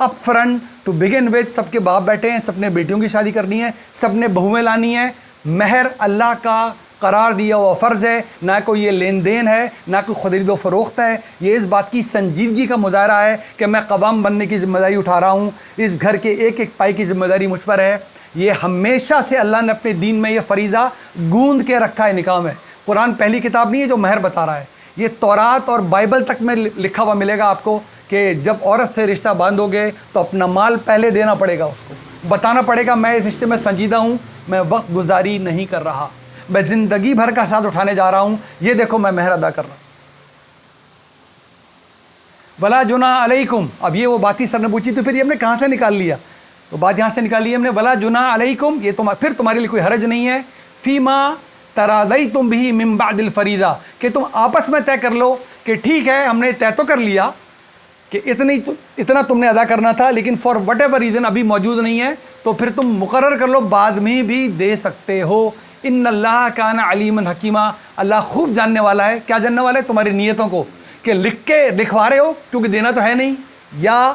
Up front to begin with سب کے باپ بیٹھے ہیں, سب نے بیٹیوں کی شادی کرنی ہے, سب نے بہویں لانی ہیں. مہر اللہ کا قرار دیا ہوا فرض ہے, نہ کوئی یہ لین دین ہے, نہ کوئی خرید و فروخت ہے. یہ اس بات کی سنجیدگی کا مظاہرہ ہے کہ میں قوام بننے کی ذمہ داری اٹھا رہا ہوں, اس گھر کے ایک ایک پائی کی ذمہ داری مجھ پر ہے. یہ ہمیشہ سے اللہ نے اپنے دین میں یہ فریضہ گوند کے رکھا ہے نکاح میں. قرآن پہلی کتاب نہیں ہے جو مہر بتا رہا ہے, یہ تورات اور بائبل تک میں لکھا ہوا ملے گا آپ کو کہ جب عورت سے رشتہ باندھو گے تو اپنا مال پہلے دینا پڑے گا, اس کو بتانا پڑے گا میں اس رشتے میں سنجیدہ ہوں, میں وقت گزاری نہیں کر رہا, میں زندگی بھر کا ساتھ اٹھانے جا رہا ہوں, یہ دیکھو میں مہر ادا کر رہا ہوں. ولا جناح علیکم, اب یہ وہ بات ہی سر نے پوچھی تو پھر یہ ہم نے کہاں سے نکال لیا, تو بات یہاں سے نکال لی ہم نے. ولا جناح علیکم, یہ پھر تمہارے لیے کوئی حرج نہیں ہے, فیما ترادیتم بھی من بعد الفریضہ, کہ تم آپس میں طے کر لو کہ ٹھیک ہے ہم نے طے تو کر لیا کہ اتنا تم نے ادا کرنا تھا, لیکن فار وٹ ایور ریزن ابھی موجود نہیں ہے, تو پھر تم مقرر کر لو بعد میں بھی دے سکتے ہو. ان اللہ کان علیما حکیمہ, اللہ خوب جاننے والا ہے. کیا جاننے والا ہے؟ تمہاری نیتوں کو, کہ لکھوا رہے ہو کیونکہ دینا تو ہے نہیں, یا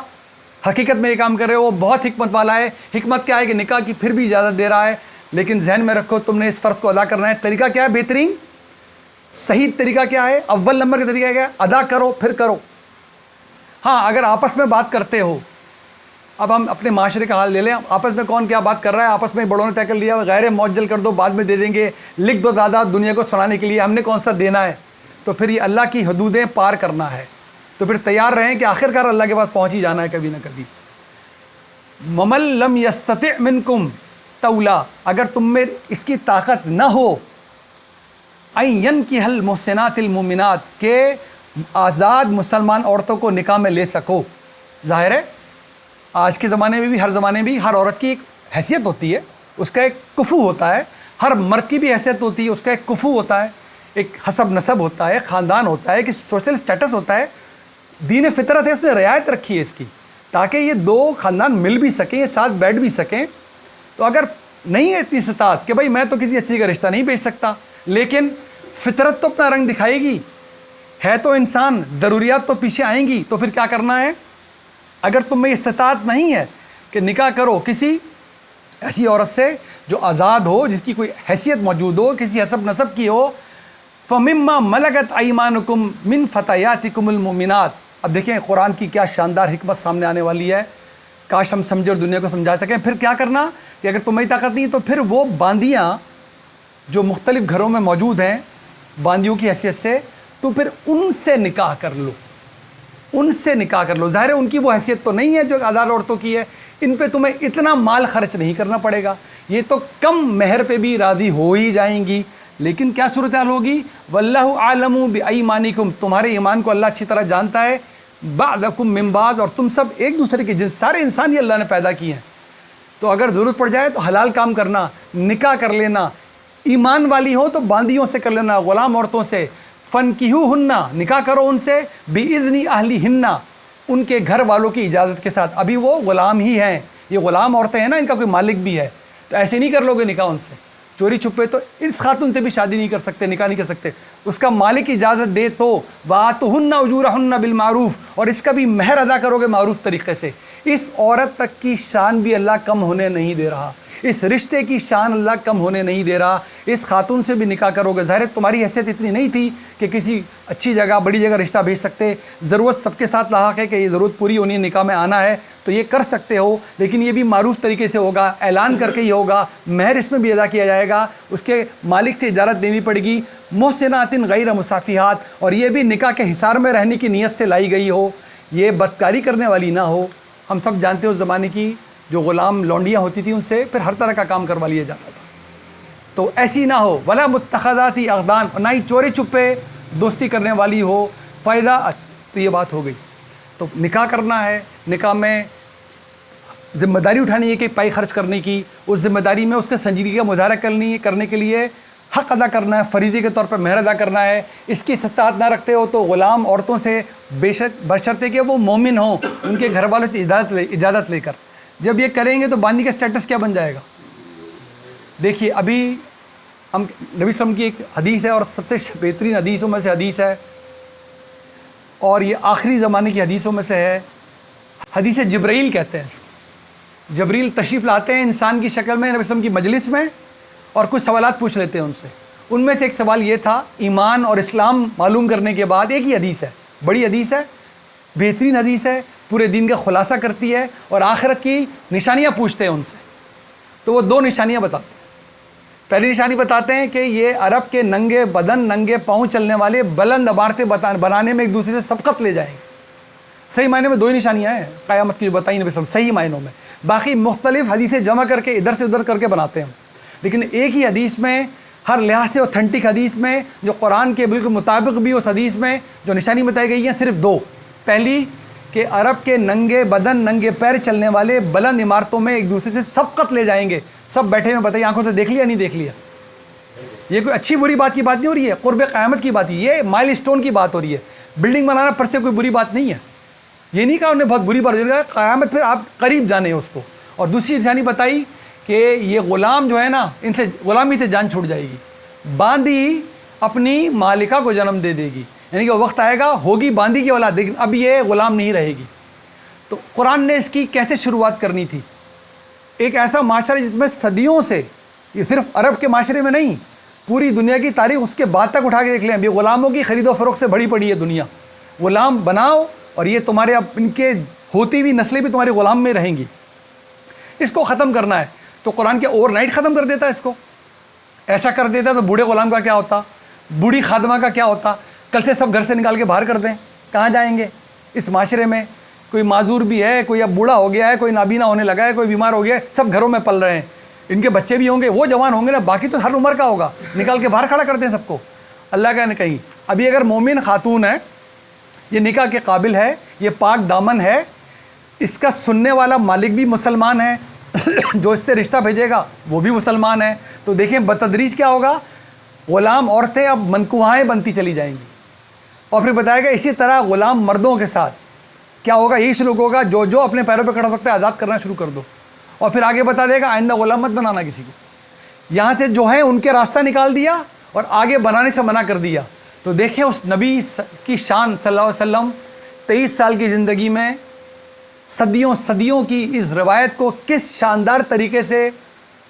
حقیقت میں یہ کام کر رہے ہو. وہ بہت حکمت والا ہے. حکمت کیا ہے کہ نکاح کی پھر بھی اجازت دے رہا ہے, لیکن ذہن میں رکھو تم نے اس فرض کو ادا کرنا ہے. طریقہ کیا ہے بہترین؟ صحیح طریقہ کیا ہے؟ اول نمبر کا طریقہ کیا ہے؟ ادا کرو پھر کرو. ہاں اگر آپس میں بات کرتے ہو, اب ہم اپنے معاشرے کا حال لے لیں, آپس میں کون کیا بات کر رہا ہے؟ آپس میں بڑوں نے طے کر لیا غیر معجل کر دو, بعد میں دے دیں گے, لکھ دو زیادہ دنیا کو سنانے کے لیے, ہم نے کون سا دینا ہے. تو پھر یہ اللہ کی حدودیں پار کرنا ہے, تو پھر تیار رہیں کہ آخرکار اللہ کے پاس پہنچ ہی جانا ہے کبھی نہ کبھی. ومن لم یستطع منکم طولا, اگر تم میں اس کی طاقت نہ ہو, این ینکح المحصنات المؤمنات, کہ آزاد مسلمان عورتوں کو نکاح میں لے سکو. ظاہر ہے آج کے زمانے میں بھی, ہر زمانے میں بھی ہر عورت کی ایک حیثیت ہوتی ہے, اس کا ایک کفو ہوتا ہے. ہر مرد کی بھی حیثیت ہوتی ہے, اس کا ایک کفو ہوتا ہے, ایک حسب نسب ہوتا ہے, خاندان ہوتا ہے, ایک سوشل سٹیٹس ہوتا ہے. دین فطرت ہے, اس نے رعایت رکھی ہے اس کی, تاکہ یہ دو خاندان مل بھی سکیں, ساتھ بیٹھ بھی سکیں. تو اگر نہیں ہے اتنی استطاعت کہ بھائی میں تو کسی اچھی کا رشتہ نہیں بھیج سکتا, لیکن فطرت تو اپنا رنگ دکھائے گی, ہے تو انسان, ضروریات تو پیچھے آئیں گی, تو پھر کیا کرنا ہے؟ اگر تم میں استطاعت نہیں ہے کہ نکاح کرو کسی ایسی عورت سے جو آزاد ہو, جس کی کوئی حیثیت موجود ہو, کسی حسب نسب کی ہو, فَمِمَّا مَلَكَتْ أَيْمَانُكُمْ مِنْ فَتَيَاتِكُمُ الْمُؤْمِنَاتِ. اب دیکھیں قرآن کی کیا شاندار حکمت سامنے آنے والی ہے, کاش ہم سمجھے اور دنیا کو سمجھا سکیں. پھر کیا کرنا کہ اگر تمہیں طاقت نہیں تو پھر وہ باندیاں جو مختلف گھروں میں موجود ہیں باندیوں کی حیثیت سے, تو پھر ان سے نکاح کر لو, ان سے نکاح کر لو. ظاہر ہے ان کی وہ حیثیت تو نہیں ہے جو آزاد عورتوں کی ہے, ان پہ تمہیں اتنا مال خرچ نہیں کرنا پڑے گا, یہ تو کم مہر پہ بھی راضی ہو ہی جائیں گی. لیکن کیا صورتحال ہوگی؟ واللہ اعلم بایمانکم, تمہارے ایمان کو اللہ اچھی طرح جانتا ہے, بعضکم من بعض, اور تم سب ایک دوسرے کے جنس, سارے انسان ہی اللہ نے پیدا کیے ہیں. تو اگر ضرورت پڑ جائے تو حلال کام کرنا, نکاح کر لینا, ایمان والی ہو تو باندیوں سے کر لینا, غلام عورتوں سے. فنکحوہن, نکاح کرو ان سے, باذن اہلہن, ان کے گھر والوں کی اجازت کے ساتھ. ابھی وہ غلام ہی ہیں, یہ غلام عورتیں ہیں نا, ان کا کوئی مالک بھی ہے, تو ایسے نہیں کر لو گے نکاح ان سے چوری چھپے, تو اس خاتون سے بھی شادی نہیں کر سکتے, نکاح نہیں کر سکتے, اس کا مالک اجازت دے تو. وآتوہن اجورہن بالمعروف, اور اس کا بھی مہر ادا کرو گے معروف طریقے سے. اس عورت تک کی شان بھی اللہ کم ہونے نہیں دے رہا, اس رشتے کی شان اللہ کم ہونے نہیں دے رہا. اس خاتون سے بھی نکاح کرو گے. ظاہر تمہاری حیثیت اتنی نہیں تھی کہ کسی اچھی جگہ بڑی جگہ رشتہ بھیج سکتے, ضرورت سب کے ساتھ لاحق ہے کہ یہ ضرورت پوری ہونی ہے, نکاح میں آنا ہے, تو یہ کر سکتے ہو, لیکن یہ بھی معروف طریقے سے ہوگا, اعلان کر کے ہی ہوگا, مہر اس میں بھی ادا کیا جائے گا, اس کے مالک سے اجازت دینی پڑے گی. محسنات غیر مصافحات, اور یہ بھی نکاح کے حصار میں رہنے کی نیت سے لائی گئی ہو, یہ بدکاری کرنے والی نہ ہو. ہم سب جانتے ہیں اس زمانے کی جو غلام لونڈیاں ہوتی تھیں, ان سے پھر ہر طرح کا کام کروا لیا جاتا تھا, تو ایسی نہ ہو. ولا متخذات اخدان, نہ ہی چوری چھپے دوستی کرنے والی ہو. فائدہ, تو یہ بات ہو گئی. تو نکاح کرنا ہے, نکاح میں ذمہ داری اٹھانی ہے کہ پائی خرچ کرنے کی, اس ذمہ داری میں اس کے سنجیدگی کا مظاہرہ کرنے کے لیے حق ادا کرنا ہے, فریضے کے طور پر مہر ادا کرنا ہے. اس کی استطاعت نہ رکھتے ہو تو غلام عورتوں سے بے شک بشرطے کہ وہ مومن ہوں, ان کے گھر والوں سے اجازت لے کر. جب یہ کریں گے تو باندی کا سٹیٹس کیا بن جائے گا؟ دیکھیے ابھی ہم نبی صلی اللہ علیہ وسلم کی ایک حدیث ہے, اور سب سے بہترین حدیثوں میں سے حدیث ہے, اور یہ آخری زمانے کی حدیثوں میں سے ہے. حدیث جبرائیل کہتے ہیں اس کو. جبریل تشریف لاتے ہیں انسان کی شکل میں نبی وسلم کی مجلس میں اور کچھ سوالات پوچھ لیتے ہیں ان سے. ان میں سے ایک سوال یہ تھا ایمان اور اسلام معلوم کرنے کے بعد. ایک ہی حدیث ہے, بڑی حدیث ہے, بہترین حدیث ہے, پورے دین کا خلاصہ کرتی ہے, اور آخرت کی نشانیاں پوچھتے ہیں ان سے. تو وہ 2 نشانیاں بتاتے ہیں. پہلی نشانی بتاتے ہیں کہ یہ عرب کے ننگے بدن ننگے پاؤں چلنے والے بلند عمارتیں بنانے میں ایک دوسرے سے سبقت لے جائیں گے. صحیح معنی میں 2 ہی نشانیاں ہیں قیامت کی جو بتائی نبی صلی اللہ علیہ وسلم, صحیح معنوں میں. باقی مختلف حدیثیں جمع کر کے ادھر سے ادھر کر کے بناتے ہیں, لیکن ایک ہی حدیث میں, ہر لحاظ سے اوتھینٹک حدیث میں, جو قرآن کے بالکل مطابق بھی اس حدیث میں جو نشانی بتائی گئی ہیں صرف 2. پہلی کہ عرب کے ننگے بدن ننگے پیر چلنے والے بلند عمارتوں میں ایک دوسرے سے سبقت لے جائیں گے. سب بیٹھے ہوئے بتائیے آنکھوں سے دیکھ لیا نہیں دیکھ لیا؟ یہ کوئی اچھی بری بات کی بات نہیں ہو رہی ہے, قرب قیامت کی بات, یہ مائل اسٹون کی بات ہو رہی ہے. بلڈنگ بنانا پر سے کوئی بری بات نہیں ہے, یہ نہیں کہا انہوں نے بہت بری بات ہو رہی ہے, قیامت پھر آپ قریب جانے اس کو. اور دوسری نشانی بتائی کہ یہ غلام جو ہے نا, ان سے غلامی سے جان چھوٹ جائے گی. باندی اپنی مالکہ کو جنم دے دے گی, یعنی کہ وقت آئے گا ہوگی باندی کی اولاد, لیکن اب یہ غلام نہیں رہے گی. تو قرآن نے اس کی کیسے شروعات کرنی تھی؟ ایک ایسا معاشرہ جس میں صدیوں سے, یہ صرف عرب کے معاشرے میں نہیں, پوری دنیا کی تاریخ اس کے بعد تک اٹھا کے دیکھ لیں, ابھی غلاموں کی خرید و فروخت سے بڑی پڑی ہے دنیا. غلام بناؤ اور یہ تمہارے اب ان کے ہوتی ہوئی نسلیں بھی تمہارے غلام میں رہیں گی. اس کو ختم کرنا ہے تو قرآن کے اوور نائٹ ختم کر دیتا ہے اس کو. ایسا کر دیتا تو بوڑھے غلام کا کیا ہوتا, بوڑھی خادمہ کا کیا ہوتا؟ کل سے سب گھر سے نکال کے باہر کر دیں, کہاں جائیں گے؟ اس معاشرے میں کوئی معذور بھی ہے, کوئی اب بوڑھا ہو گیا ہے, کوئی نابینا ہونے لگا ہے, کوئی بیمار ہو گیا ہے, سب گھروں میں پل رہے ہیں. ان کے بچے بھی ہوں گے, وہ جوان ہوں گے نا, باقی تو ہر عمر کا ہوگا, نکال کے باہر کھڑا کر دیں سب کو. اللہ کا نے کہیں ابھی اگر مومن خاتون ہے, یہ نکاح کے قابل ہے, یہ پاک دامن ہے, اس کا سننے والا مالک بھی مسلمان ہے, جو اس سے رشتہ بھیجے گا وہ بھی مسلمان ہے, تو دیکھیں بتدریج کیا ہوگا, غلام عورتیں اب منکوہائیں بنتی چلی جائیں گی. اور پھر بتائے گا اسی طرح غلام مردوں کے ساتھ کیا ہوگا, یہی سلوک ہوگا, جو جو اپنے پیروں پہ کھڑا ہو سکتا ہے آزاد کرنا شروع کر دو. اور پھر آگے بتا دے گا آئندہ غلام مت بنانا کسی کو. یہاں سے جو ہے ان کے راستہ نکال دیا اور آگے بنانے سے منع کر دیا. تو دیکھیں اس نبی کی شان صلی اللہ علیہ وسلم 23 سال کی زندگی میں صدیوں صدیوں کی اس روایت کو کس شاندار طریقے سے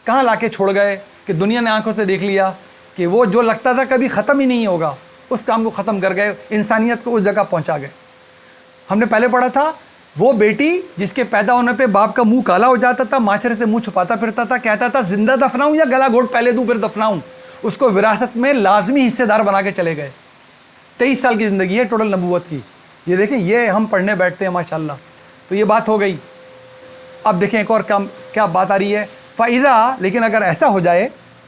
کہاں لا کے چھوڑ گئے کہ دنیا نے آنکھوں سے دیکھ لیا کہ وہ جو لگتا تھا کبھی ختم ہی نہیں ہوگا, اس کام کو ختم کر گئے, انسانیت کو اس جگہ پہنچا گئے. ہم نے پہلے پڑھا تھا وہ بیٹی جس کے پیدا ہونے پہ باپ کا منہ کالا ہو جاتا تھا, معاشرے سے منہ چھپاتا پھرتا تھا, کہتا تھا زندہ دفناؤں یا گلا گھونٹ پہلے دوں پھر دفناؤں, اس کو وراثت میں لازمی حصے دار بنا کے چلے گئے. 23 سال کی زندگی ہے ٹوٹل نبوت کی. یہ دیکھیں یہ ہم پڑھنے بیٹھتے ہیں ماشاءاللہ. تو یہ بات ہو گئی. اب دیکھیں ایک اور کیا بات آ رہی ہے, فائدہ. لیکن اگر ایسا ہو جائے,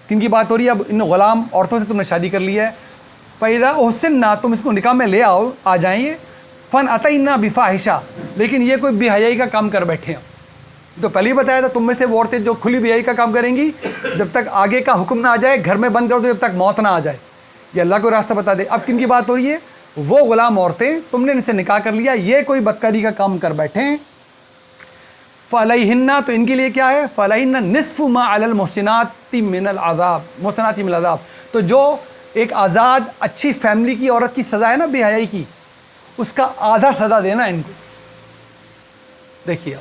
کن کی بات ہو رہی ہے, اب ان غلام عورتوں سے تم نے شادی کر لی ہے, فائدہ حسن نہ, تم اس کو نکاح میں لے آؤ, آ جائیں یہ, فن اتینا بفاحشہ, لیکن یہ کوئی بے حیائی کا کام کر بیٹھے ہیں. تو پہلے ہی بتایا تھا تم میں سے وہ عورتیں جو کھلی بے حیائی کا کام کریں گی, جب تک آگے کا حکم نہ آ جائے, گھر میں بند کر دو جب تک موت نہ آ جائے. یہ اللہ کو راستہ بتا دے. اب کن کی بات ہو رہی ہے, وہ غلام عورتیں تم نے ان سے نکاح کر لیا, یہ کوئی بدکاری کا کام کر بیٹھے ہیں. فعلیہن, تو ان کے لیے کیا ہے, فعلیہن نصف ما علی المحسنات من العذاب, محسنات من العذاب. تو جو ایک آزاد اچھی فیملی کی عورت کی سزا ہے نا بے حیائی کی, اس کا آدھا سزا دینا ان کو. دیکھیے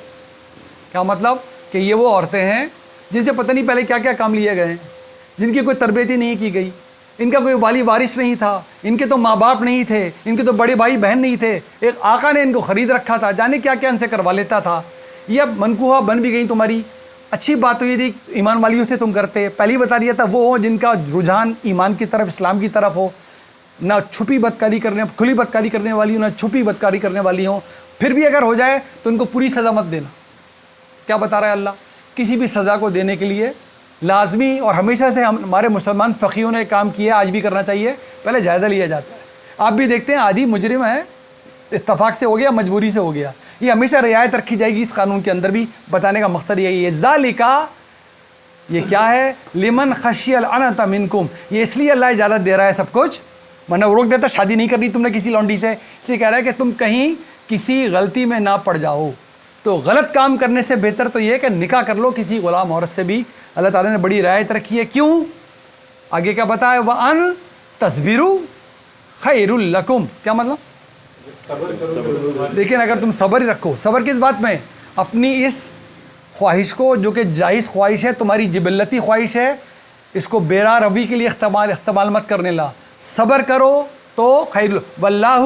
کیا مطلب, کہ یہ وہ عورتیں ہیں جن سے پتہ نہیں پہلے کیا کیا کام لیے گئے ہیں, جن کی کوئی تربیت ہی نہیں کی گئی, ان کا کوئی والی وارث نہیں تھا, ان کے تو ماں باپ نہیں تھے, ان کے تو بڑے بھائی بہن نہیں تھے, ایک آقا نے ان کو خرید رکھا تھا, جانے کیا کیا ان سے کروا لیتا تھا. یہ اب منکوہا بن بھی گئی تمہاری. اچھی بات تو یہ تھی ایمان والیوں سے تم کرتے, پہلے ہی بتا دیا تھا وہ جن کا رجحان ایمان کی طرف اسلام کی طرف ہو, نہ چھپی بدکاری کرنے, کھلی بدکاری کرنے والی ہوں, نہ چھپی بدکاری کرنے والی ہوں. پھر بھی اگر ہو جائے تو ان کو پوری سزا مت دینا. کیا بتا رہا ہے اللہ, کسی بھی سزا کو دینے کے لیے لازمی, اور ہمیشہ سے ہمارے مسلمان فقیوں نے کام کیا, آج بھی کرنا چاہیے, پہلے جائزہ لیا جاتا ہے. آپ بھی دیکھتے ہیں آدھی مجرم ہے, اتفاق سے ہو گیا مجبوری سے ہو گیا, یہ ہمیشہ رعایت رکھی جائے گی اس قانون کے اندر بھی. بتانے کا مقصد یہی ہے, ذالکا, یہ کیا ہے, لمن خشی العنت منکم, یہ اس لیے اللہ اجازت دے رہا ہے سب کچھ, ورنہ روک دیتا شادی نہیں کرنی تم نے کسی لونڈی سے. اس لیے کہہ رہا ہے کہ تم کہیں کسی غلطی میں نہ پڑ جاؤ. تو غلط کام کرنے سے بہتر تو یہ ہے کہ نکاح کر لو کسی غلام عورت سے بھی. اللہ تعالیٰ نے بڑی رعایت رکھی ہے. کیوں, آگے کیا بتایا, وَأَن تَصْبِرُوا خَيْرٌ لَكُمْ, کیا مطلب, لیکن اگر تم صبر ہی رکھو، صبر کس بات میں؟ اپنی اس خواہش کو جو کہ جائز خواہش ہے، تمہاری جبلتی خواہش ہے، اس کو بیرا روی کے لیے استعمال مت کرنے لا، صبر کرو تو خیر، واللہ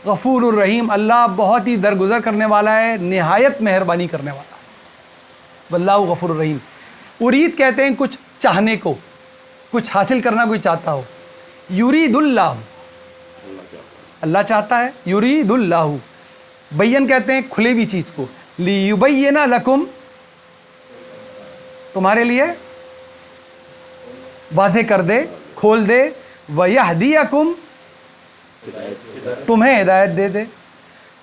غفور الرحیم، اللہ بہت ہی درگزر کرنے والا ہے، نہایت مہربانی کرنے والا ہے، واللہ غفور الرحیم۔ ارید کہتے ہیں کچھ چاہنے کو، کچھ حاصل کرنا کوئی چاہتا ہو، یرید اللہ، اللہ چاہتا ہے، یرید اللہ، بین کہتے ہیں کھلے ہوئی چیز کو، لیبین لکم، تمہارے لیے واضح کر دے، کھول دے، ویہدیکم، تمہیں ہدایت دے دے،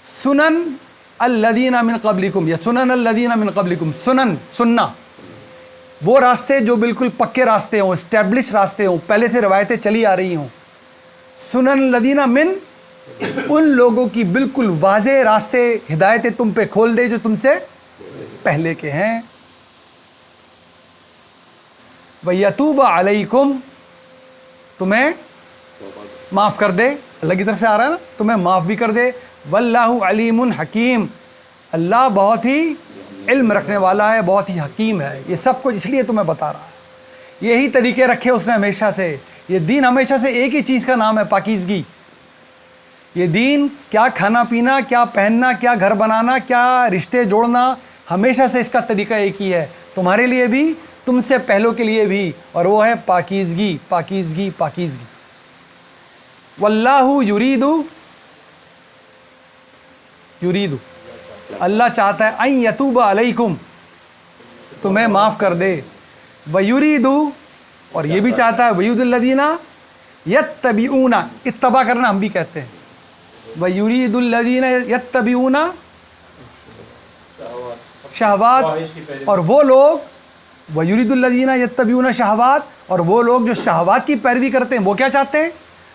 سنن الذین من قبلکم، یا سنن الذین من قبلکم، سنن سننا، وہ راستے جو بالکل پکے راستے ہوں، اسٹیبلش راستے ہوں، پہلے سے روایتیں چلی آ رہی ہوں، سنن الذین من، ان لوگوں کی بالکل واضح راستے، ہدایتیں تم پہ کھول دے جو تم سے پہلے کے ہیں، وَيَتُوبَ عَلَيْكُمْ، تمہیں معاف کر دے، اللہ کی طرف سے آ رہا ہے نا، تمہیں معاف بھی کر دے، وَاللَّهُ عَلِيمٌ حَكِيمٌ، اللہ بہت ہی علم رکھنے والا ہے، بہت ہی حکیم ہے، یہ سب کچھ اس لیے تمہیں بتا رہا ہے، یہی طریقے رکھے اس نے ہمیشہ سے، یہ دین ہمیشہ سے ایک ہی چیز کا نام ہے، پاکیزگی، یہ دین، کیا کھانا پینا، کیا پہننا، کیا گھر بنانا، کیا رشتے جوڑنا، ہمیشہ سے اس کا طریقہ ایک ہی ہے، تمہارے لیے بھی، تم سے پہلوں کے لیے بھی، اور وہ ہے پاکیزگی، پاکیزگی، پاکیزگی۔ واللہ یرید، اللہ چاہتا ہے، ان یتوب علیکم، تمہیں معاف کر دے، ویرید، اور یہ بھی چاہتا ہے، ویرید الذین یتبعون، اتباع کرنا ہم بھی کہتے ہیں، وَيُرِيدُ الَّذِينَ يَتَّبِعُونَ شہوات، اور وہ لوگ، وَيُرِيدُ الَّذِينَ يَتَّبِعُونَ شہوات، اور وہ لوگ جو شہوات کی پیروی کرتے ہیں، وہ کیا چاہتے ہیں؟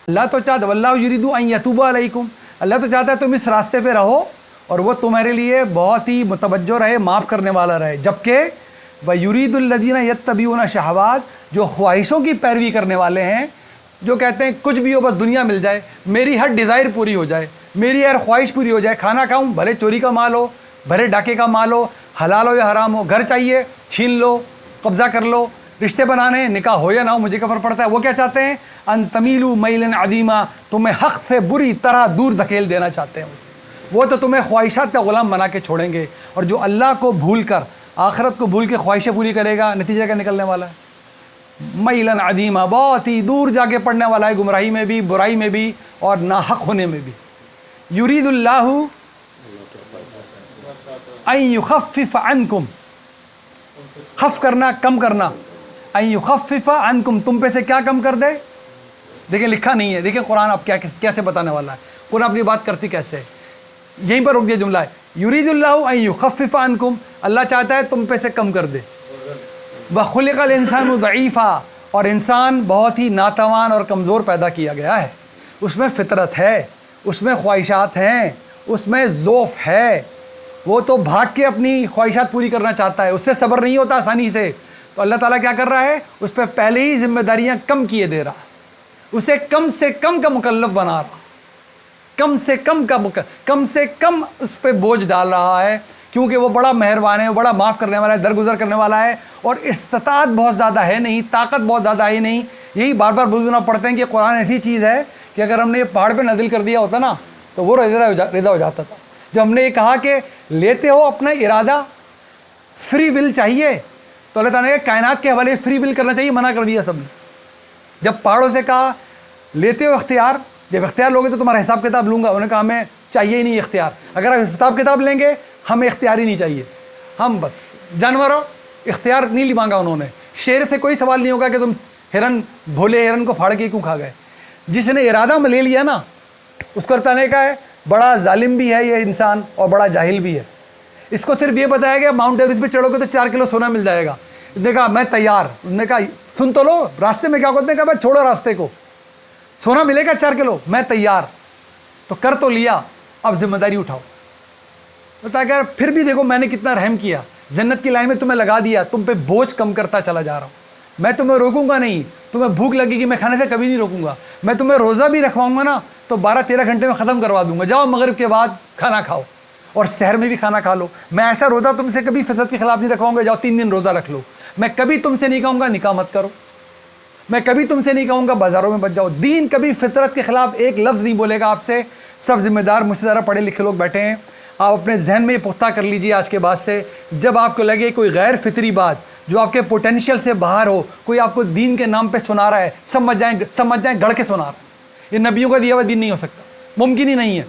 اللہ تو چاہتا ہے، وَاللَّهُ يُرِيدُ أَن يَتُوبَ عَلَيْكُمْ، اللہ تو چاہتا ہے تم اس راستے پہ رہو اور وہ تمہارے لیے بہت ہی متوجہ رہے، معاف کرنے والا رہے، جبکہ وَيُرِيدُ الَّذِينَ يَتَّبِعُونَ شہوات، جو خواہشوں کی پیروی کرنے والے ہیں، جو کہتے ہیں کچھ بھی ہو بس دنیا مل جائے، میری ہر ڈیزائر پوری ہو جائے، میری ہر خواہش پوری ہو جائے، کھانا کھاؤں بھلے چوری کا مال ہو، بھلے ڈاکے کا مال ہو، حلال ہو یا حرام ہو، گھر چاہیے چھین لو، قبضہ کر لو، رشتے بنانے، نکاح ہو یا نہ ہو مجھے کیا فرق پڑتا ہے، وہ کیا چاہتے ہیں؟ ان تمیلوا میلا عظیما، تمہیں حق سے بری طرح دور دھکیل دینا چاہتے ہیں، وہ تو تمہیں خواہشات کا غلام بنا کے چھوڑیں گے، اور جو اللہ کو بھول کر، آخرت کو بھول کے خواہشیں پوری کرے گا، نتیجہ کیا نکلنے والا ہے؟ میلن عظیما، بہت ہی دور جا کے پڑنے والا ہے، گمراہی میں بھی، برائی میں بھی، اور ناحق ہونے میں بھی۔ یرید اللہ ان یخفف عنکم، خف کرنا، کم کرنا، ان یخفف عنکم، تم پہ سے کیا کم کر دے؟ دیکھیں لکھا نہیں ہے، دیکھیں قرآن اب کیسے بتانے والا ہے، قرآن اپنی بات کرتی کیسے ہے، یہیں پر رک دیا جملہ ہے، یرید اللہ ان یخفف عنکم، اللہ چاہتا ہے تم پہ سے کم کر دے، وَخُلِقَ الْإِنسَانُ ضَعِيفًا، اور انسان بہت ہی ناتوان اور کمزور پیدا کیا گیا ہے، اس میں فطرت ہے، اس میں خواہشات ہیں، اس میں ضعف ہے، وہ تو بھاگ کے اپنی خواہشات پوری کرنا چاہتا ہے، اس سے صبر نہیں ہوتا آسانی سے، تو اللہ تعالیٰ کیا کر رہا ہے؟ اس پہ پہلے ہی ذمہ داریاں کم کیے دے رہا، اسے کم سے کم کا مکلف بنا رہا، کم سے کم اس پہ بوجھ ڈال رہا ہے، کیونکہ وہ بڑا مہربان ہے، وہ بڑا معاف کرنے والا ہے، درگزر کرنے والا ہے، اور استطاعت بہت زیادہ ہے نہیں، طاقت بہت زیادہ ہے نہیں، یہی بار بار بولنا پڑتے ہیں کہ قرآن ایسی چیز ہے کہ اگر ہم نے یہ پہاڑ پہ نازل کر دیا ہوتا نا تو وہ رضا ہو جاتا تھا۔ جب ہم نے یہ کہا کہ لیتے ہو اپنا ارادہ، فری ول چاہیے، تو اللہ تعالیٰ نے کائنات کے حوالے فری ول کرنا چاہیے، منع کر دیا سب نے۔ جب پہاڑوں سے کہا لیتے ہو اختیار، جب اختیار لوگے تو تمہارا حساب کتاب لوں گا، انہوں نے کہا ہمیں چاہیے ہی نہیں اختیار، اگر آپ حساب کتاب لیں گے ہمیں اختیار ہی نہیں چاہیے، ہم بس جانور ہو، اختیار نہیں مانگا انہوں نے۔ شیر سے کوئی سوال نہیں ہوگا کہ تم ہرن، بھولے ہرن کو پھاڑ کے کیوں کھا گئے، جس نے ارادہ میں لے لیا نا اس کو اللہ نے کہا ہے بڑا ظالم بھی ہے یہ انسان اور بڑا جاہل بھی ہے، اس کو صرف یہ بتایا گیا ماؤنٹ ایوریسٹ پہ چڑھو گے تو 4 کلو سونا مل جائے گا، اس نے کہا میں تیار، اس نے کہا سن تو لو راستے میں کیا کرتے ہیں، کہا میں چھوڑو راستے کو، سونا ملے گا 4 کلو، میں تیار، تو کر تو لیا، اب ذمہ داری اٹھاؤ۔ بتا کہ پھر بھی دیکھو میں نے کتنا رحم کیا، جنت کی لائن میں تمہیں لگا دیا، تم پہ بوجھ کم کرتا چلا جا رہا ہوں، میں تمہیں روکوں گا نہیں، تمہیں بھوک لگے گی میں کھانے سے کبھی نہیں روکوں گا، میں تمہیں روزہ بھی رکھواؤں گا نا تو 12-13 گھنٹے میں ختم کروا دوں گا، جاؤ مغرب کے بعد کھانا کھاؤ اور سحر میں بھی کھانا کھا لو۔ میں ایسا روزہ تم سے کبھی فطرت کے خلاف نہیں رکھواؤں گا، جاؤ 3 دن روزہ رکھ لو۔ میں کبھی تم سے نہیں کہوں گا نکاح مت کرو، میں کبھی تم سے نہیں کہوں گا بازاروں میں بچ جاؤ۔ دین کبھی فطرت کے خلاف ایک لفظ نہیں بولے گا آپ سے۔ سب ذمہ دار مجھ سے زیادہ پڑھے لکھے لوگ بیٹھے ہیں، آپ اپنے ذہن میں یہ پختہ کر لیجئے آج کے بعد سے، جب آپ کو لگے کوئی غیر فطری بات جو آپ کے پوٹینشیل سے باہر ہو، کوئی آپ کو دین کے نام پہ سنا رہا ہے، سمجھ جائیں گڑھ کے سنا رہا ہے۔ یہ نبیوں کا دیا ہوا دین نہیں ہو سکتا، ممکن ہی نہیں ہے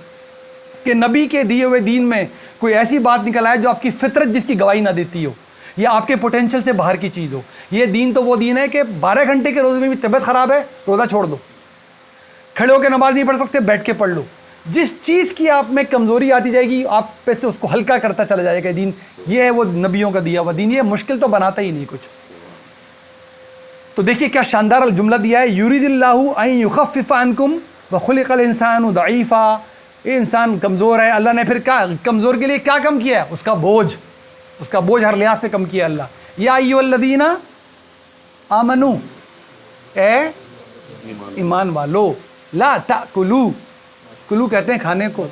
کہ نبی کے دیے ہوئے دین میں کوئی ایسی بات نکل آئے جو آپ کی فطرت جس کی گواہی نہ دیتی ہو، یا آپ کے پوٹینشیل سے باہر کی چیز ہو۔ یہ دین تو وہ دین ہے کہ 12 گھنٹے کے روزے میں بھی طبیعت خراب ہے روزہ چھوڑ دو، کھڑے ہو کے نماز نہیں پڑھ سکتے بیٹھ کے پڑھ لو۔ جس چیز کی آپ میں کمزوری آتی جائے گی آپ پہ سے اس کو ہلکا کرتا چلا جائے گا دین۔ یہ ہے وہ نبیوں کا دیا ہوا دین، یہ مشکل تو بناتا ہی نہیں کچھ۔ تو دیکھیے کیا شاندار الجملہ دیا ہے، یرید اللہ ان یخفف عنکم وخلق الانسان ضعیفا۔ یہ انسان کمزور ہے، اللہ نے پھر کیا کمزور کے لیے کیا کم کیا ہے؟ اس کا بوجھ ہر لحاظ سے کم کیا اللہ۔ یا ایھا الذین آمنو، اے ایمان والو، لا تأکلوا، کلو کہتے ہیں کھانے کو،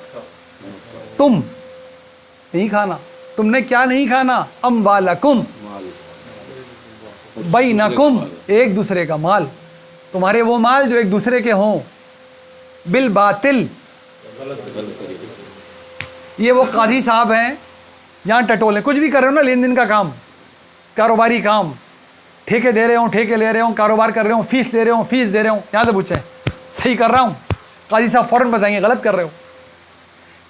تم نہیں کھانا، تم نے کیا نہیں کھانا؟ اموالکم، بینکم، ایک دوسرے کا مال، تمہارے وہ مال جو ایک دوسرے کے ہوں، بالباطل۔ یہ وہ قاضی صاحب ہیں یہاں ٹٹولے کچھ بھی کر رہے ہو نا، لین دین کا کام، کاروباری کام، ٹھیکے دے رہے ہوں، ٹھیکے لے رہے ہوں، کاروبار کر رہے ہوں، فیس لے رہے ہوں، فیس دے رہے ہوں، یہاں سے پوچھیں صحیح کر رہا ہوں؟ قاضی صاحب فوراً بتائیں گے غلط کر رہے ہو۔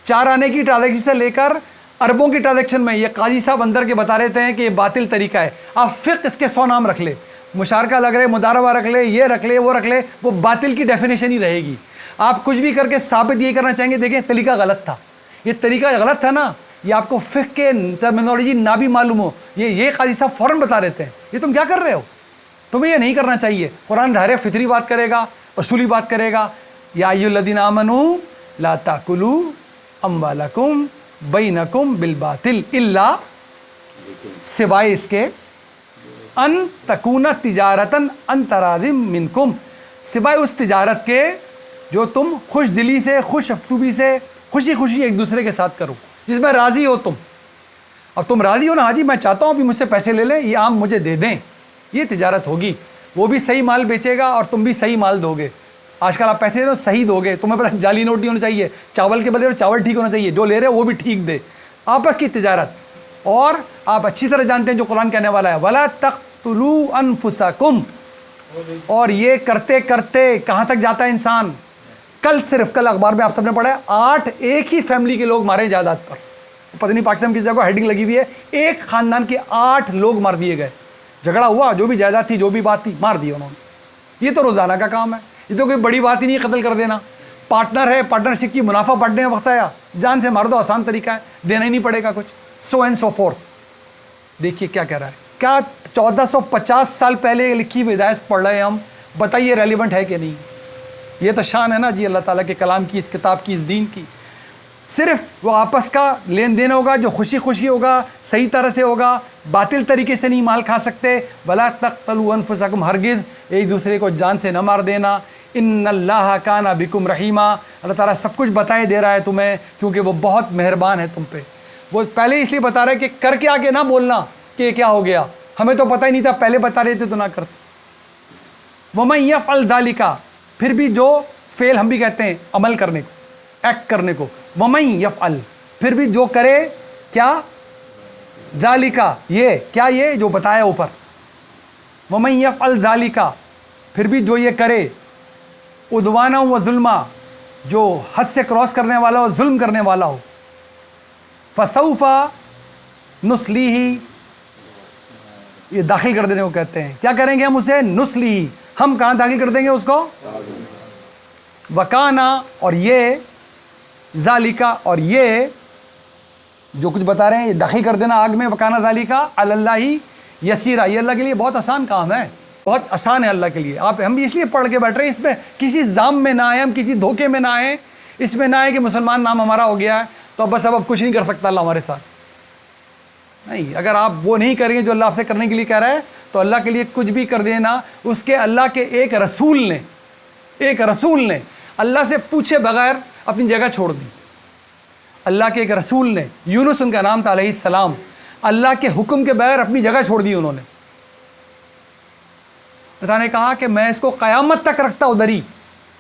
4 آنے کی ٹرانزیکشن سے لے کر اربوں کی ٹرانزیکشن میں یہ قاضی صاحب اندر کے بتا رہتے ہیں کہ یہ باطل طریقہ ہے۔ آپ فقہ اس کے 100 نام رکھ لے، مشارکہ لگ رہے، مداربہ رکھ لے، یہ رکھ لے، وہ رکھ لے، وہ باطل کی ڈیفینیشن ہی رہے گی۔ آپ کچھ بھی کر کے ثابت یہ کرنا چاہیں گے دیکھیں طریقہ غلط تھا، یہ طریقہ غلط تھا نا، یہ آپ کو فقہ کے ٹرمینالوجی نہ بھی معلوم ہو، یہ قاضی صاحب فوراً بتا دیتے ہیں یہ تم کیا کر رہے ہو، تمہیں یہ نہیں کرنا چاہیے۔ قرآن ظاہر فطری بات کرے گا، اصولی بات کرے گا۔ یا ایھا الذین آمنوا لا تأکلوا اموالکم بینکم بالباطل الا، سوائے اس کے، ان تکون تجارتا ان تراض منکم، سوائے اس تجارت کے جو تم خوش دلی سے، خوش افطوبی سے، خوشی خوشی ایک دوسرے کے ساتھ کرو، جس میں راضی ہو تم۔ اب تم راضی ہو نا، ہاں جی میں چاہتا ہوں ابھی مجھ سے پیسے لے لیں، یہ عام مجھے دے دیں، یہ تجارت ہوگی۔ وہ بھی صحیح مال بیچے گا اور تم بھی صحیح مال دو گے۔ آج کل آپ پیسے دو صحیح دو گے، تمہیں پتہ جعلی نوٹ نہیں ہونا چاہیے، چاول کے بدلے چاول ٹھیک ہونا چاہیے، جو لے رہے ہو وہ بھی ٹھیک دے، آپس کی تجارت۔ اور آپ اچھی طرح جانتے ہیں جو قرآن کہنے والا ہے، وَلَا تَقْتُلُوا أَنفُسَكُمْ، اور یہ کرتے کرتے کہاں تک جاتا ہے انسان؟ صرف کل اخبار میں آپ سب نے پڑھا ہے 8 ایک ہی فیملی کے لوگ مارے جائیداد پر، پتہ نہیں پاکستان کی جگہ ہیڈنگ لگی ہوئی ہے، ایک خاندان کے 8 لوگ مار دیے گئے، جھگڑا ہوا، جو بھی جائیداد تھی جو بھی بات تھی مار دی انہوں نے۔ یہ تو روزانہ کا کام ہے، یہ تو کوئی بڑی بات ہی نہیں قتل کر دینا۔ پارٹنر ہے، پارٹنرشپ کی منافع بانٹنے کا وقت آیا، جان سے مار دو، آسان طریقہ ہے، دینا ہی نہیں پڑے گا کچھ، سو اینڈ سو فورتھ۔ دیکھیے کیا کہہ رہا ہے، کیا 1450 سال پہلے لکھی ہوئی ہدایت پڑھ رہے ہیں ہم، بتائیے ریلیونٹ ہے کہ نہیں؟ یہ تو شان ہے نا جی اللہ تعالیٰ کے کلام کی، اس کتاب کی، اس دین کی۔ صرف وہ آپس کا لین دین ہوگا جو خوشی خوشی ہوگا، صحیح طرح سے ہوگا، باطل طریقے سے نہیں مال کھا سکتے۔ وَلَا تَقْتُلُوا أَنفُسَكُمْ، ہرگز ایک دوسرے کو جان سے نہ مار دینا۔ إِنَّ اللَّهَ كَانَ بِكُمْ رَحِيمًا، اللہ تعالیٰ سب کچھ بتائے دے رہا ہے تمہیں کیونکہ وہ بہت مہربان ہے تم پہ۔ وہ پہلے اس لیے بتا رہا ہے کہ کر کے آگے نہ بولنا کہ یہ کیا ہو گیا، ہمیں تو پتہ ہی نہیں تھا، پہلے بتا رہے تھے تو نہ کرتے۔ وَمَن يَفْعَلْ ذَلِكَ، پھر بھی جو فعل ہم بھی کہتے ہیں عمل کرنے کو، ایکٹ کرنے کو، وَمَن يَفْعَلْ، پھر بھی جو کرے، کیا؟ ذَلِكَ، یہ کیا، یہ جو بتایا اوپر، وَمَن يَفْعَلْ ذَلِكَ، پھر بھی جو یہ کرے، عدوانًا وظلما، جو حد سے کراس کرنے والا ہو، ظلم کرنے والا ہو، فسوف نصلیہ، یہ داخل کر دینے کو کہتے ہیں، کیا کریں گے ہم اسے؟ نصلیہ، ہم کہاں داخل کر دیں گے اس کو؟ وکانا، اور یہ ذالکا، اور یہ جو کچھ بتا رہے ہیں یہ داخل کر دینا آگ میں، وکانا ذالکا علی اللہ یسیرا، یہ اللہ کے لیے بہت آسان کام ہے، بہت آسان ہے اللہ کے لیے۔ ہم اس لیے پڑھ کے بیٹھ رہے ہیں، اس میں کسی زام میں نہ آئے، ہم کسی دھوکے میں نہ آئیں، اس میں نہ آئے کہ مسلمان نام ہمارا ہو گیا ہے تو اب کچھ نہیں کر سکتا اللہ ہمارے ساتھ، نہیں۔ اگر آپ وہ نہیں کریں گے جو اللہ آپ سے کرنے کے لیے کہہ رہا ہے تو اللہ کے لیے کچھ بھی کر دینا۔ اس کے اللہ کے ایک رسول نے اللہ سے پوچھے بغیر اپنی جگہ چھوڑ دی. اللہ کے ایک رسول نے، یونس ان کا نام تھا علیہ السلام، اللہ کے حکم کے بغیر اپنی جگہ چھوڑ دی انہوں نے. خدا نے کہا کہ میں اس کو قیامت تک رکھتا ادھر ہی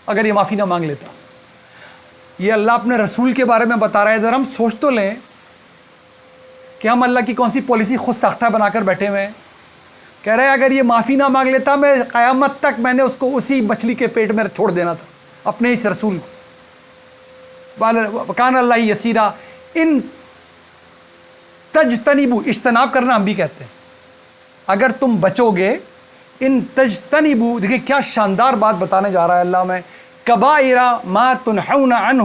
اگر یہ معافی نہ مانگ لیتا. یہ اللہ اپنے رسول کے بارے میں بتا رہا ہے. ذرا ہم سوچ تو لیں کہ ہم اللہ کی کون سی پالیسی خود ساختہ بنا کر بیٹھے ہوئے ہیں. کہہ رہے ہیں اگر یہ معافی نہ مانگ لیتا میں قیامت تک میں نے اس کو اسی مچھلی کے پیٹ میں چھوڑ دینا تھا، اپنے اس رسول کو. کان اللہ یسیرا، ان تجتنبو، اجتناب کرنا ہم بھی کہتے ہیں. اگر تم بچو گے، ان تجتنبو، دیکھیں کیا شاندار بات بتانے جا رہا ہے اللہ میں. کبائر ما تنہون عنہ،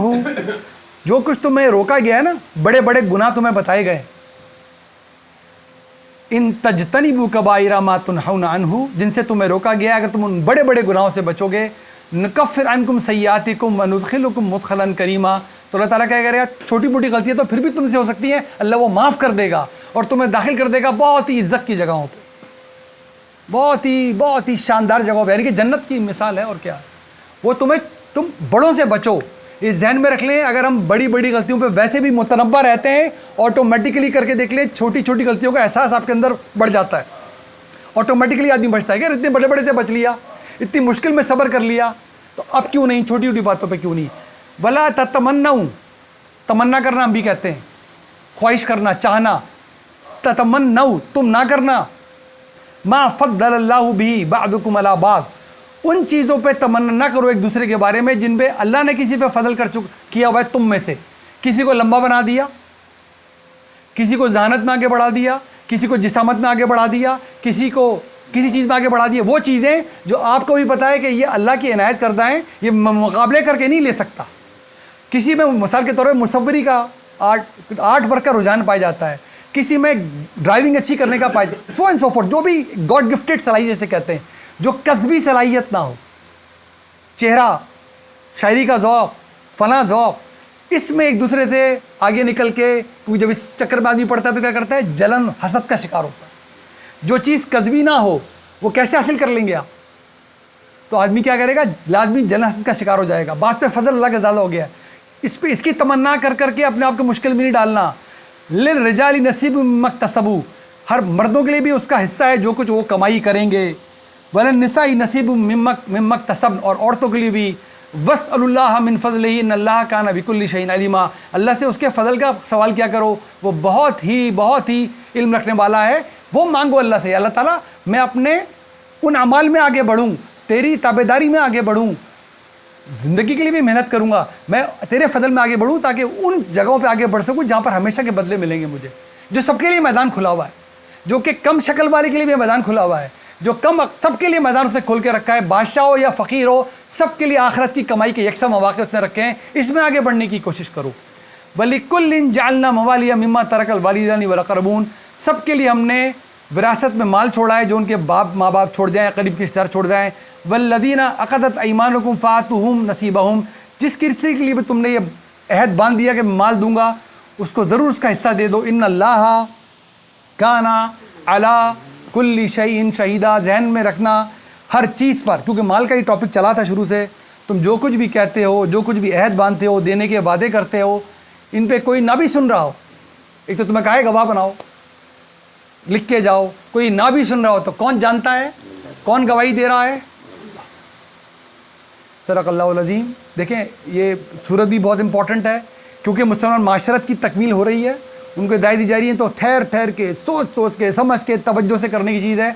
جو کچھ تمہیں روکا گیا ہے نا، بڑے بڑے گناہ تمہیں بتائے گئے. ان تجتنبو کبائر ما تنہون عنہ، جن سے تمہیں روکا گیا، اگر تم ان بڑے بڑے گناہوں سے بچو گے، نکفر عنکم سیئاتکم وندخلکم مدخلا کریما، تو اللہ تعالیٰ کیا کہہ رہے ہیں چھوٹی موٹی غلطیاں تو پھر بھی تم سے ہو سکتی ہیں، اللہ وہ معاف کر دے گا اور تمہیں داخل کر دے گا بہت ہی عزت کی جگہوں پہ، بہت ہی شاندار جگہوں پہ، یعنی کہ جنت کی مثال ہے. اور کیا وہ تم بڑوں سے بچو. اس ذہن میں رکھ لیں اگر ہم بڑی بڑی غلطیوں پہ ویسے بھی متنبہ رہتے ہیں، آٹومیٹکلی کر کے دیکھ لیں چھوٹی چھوٹی غلطیوں کا احساس آپ کے اندر بڑھ جاتا ہے. آٹومیٹکلی آدمی بچتا ہے کہ اتنے بڑے بڑے سے بچ لیا، اتنی مشکل میں صبر کر لیا، تو اب کیوں نہیں چھوٹی چھوٹی باتوں پہ کیوں نہیں. ولا تتمنوا، تمنا کرنا ہم بھی کہتے ہیں، خواہش کرنا، چاہنا. تتمنوا، تم نہ کرنا. ما فضل اللہ بھی بعضکم علی بعض، ان چیزوں پہ تمنا نہ کرو ایک دوسرے کے بارے میں جن پہ اللہ نے کسی پہ فضل کیا ہوا ہے تم میں سے. کسی کو لمبا بنا دیا، کسی کو ذہانت میں آگے بڑھا دیا، کسی کو جسامت میں آگے بڑھا دیا، کسی کو کسی چیز میں آگے بڑھا دیا. وہ چیزیں جو آپ کو بھی پتہ ہے کہ یہ اللہ کی عنایت کردہ ہیں، یہ مقابلے کر کے نہیں لے سکتا. کسی میں مثال کے طور پہ مصوری کا آرٹ ورک کا رجحان پایا جاتا ہے، کسی میں ڈرائیونگ اچھی کرنے کا پایا جاتا ہے، سو اینڈ سو فورتھ، جو بھی گاڈ گفٹڈ صلاحیت سے کہتے ہیں، جو کسبی صلاحیت نہ ہو، چہرہ، شاعری کا ذوق، فلاں ذوق، اس میں ایک دوسرے سے آگے نکل کے جب اس چکر میں آدمی پڑتا ہے تو کیا کرتا ہے، جلن حسد کا شکار ہوتا ہے. جو چیز کسبی نہ ہو وہ کیسے حاصل کر لیں گے آپ؟ تو آدمی کیا کرے گا، لازمی جلن حسد کا شکار ہو جائے گا. بعض پہ فضل اللہ کا زیادہ ہو گیا، اس کی تمنا کر کر کے اپنے آپ کو مشکل میں نہیں ڈالنا. للرجال نصیب مما اکتسبوا، ہر مردوں کے لیے بھی اس کا حصہ ہے جو کچھ وہ کمائی کریں گے. وللنساء نصیب مما اکتسبن، اور عورتوں کے لیے بھی. واسألوا اللہ من فضلہ ان اللہ کان بکل شیء علیما، اللہ سے اس کے فضل کا سوال کیا کرو، وہ بہت ہی علم رکھنے والا ہے. وہ مانگو اللہ سے، اللہ تعالیٰ میں اپنے ان اعمال میں آگے بڑھوں، تیری تابعداری میں آگے بڑھوں، زندگی کے لیے بھی محنت کروں گا، میں تیرے فضل میں آگے بڑھوں تاکہ ان جگہوں پہ آگے بڑھ سکوں جہاں پر ہمیشہ کے بدلے ملیں گے مجھے. جو سب کے لیے میدان کھلا ہوا ہے، جو کہ کم شکل والے کے لیے بھی میدان کھلا ہوا ہے، جو سب کے لیے میدان اس نے کھول کے رکھا ہے، بادشاہ ہو یا فقیر ہو، سب کے لیے آخرت کی کمائی کے یکساں مواقع اس نے رکھے ہیں. اس میں آگے بڑھنے کی کوشش کرو. وَلِكُلٍّ جَعَلْنَا مَوَالِيَ مِمَّا تَرَكَ الْوَالِدَانِ وَالْأَقْرَبُونَ، سب کے لیے ہم نے وراثت میں مال چھوڑا ہے جو ان کے ماں باپ چھوڑ جائیں، قریب کے رشتہ دار چھوڑ جائیں. وَالَّذِينَ عَقَدَتْ أَيْمَانُكُمْ فَآتُوهُمْ نَصِيبَهُمْ، جس کسی کے لیے بھی تم نے یہ عہد باندھ دیا کہ مال دوں گا، اس کو ضرور اس کا حصہ دے دو. إِنَّ اللَّهَ كَانَ عَلَى كُلِّ شَيْءٍ شَهِيدًا، ذہن میں رکھنا ہر چیز پر، کیونکہ مال کا ہی ٹاپک چلا تھا شروع سے. تم جو کچھ بھی کہتے ہو، جو کچھ بھی عہد باندھتے ہو، دینے کے وعدے کرتے ہو، ان پہ کوئی نہ بھی سن رہا ہو، ایک تو تمہیں کہے گواہ بناؤ، لکھ کے جاؤ، کوئی نہ بھی سن رہا ہو تو کون جانتا ہے، کون گواہی دے رہا ہے؟ صدق اللہ العظیم. دیکھیں یہ صورت بھی بہت امپورٹنٹ ہے کیونکہ مسلمان معاشرت کی تکمیل ہو رہی ہے، ان کو ہدایت دی جا رہی ہے، تو ٹھہر کے سوچ کے سمجھ کے توجہ سے کرنے کی چیز ہے.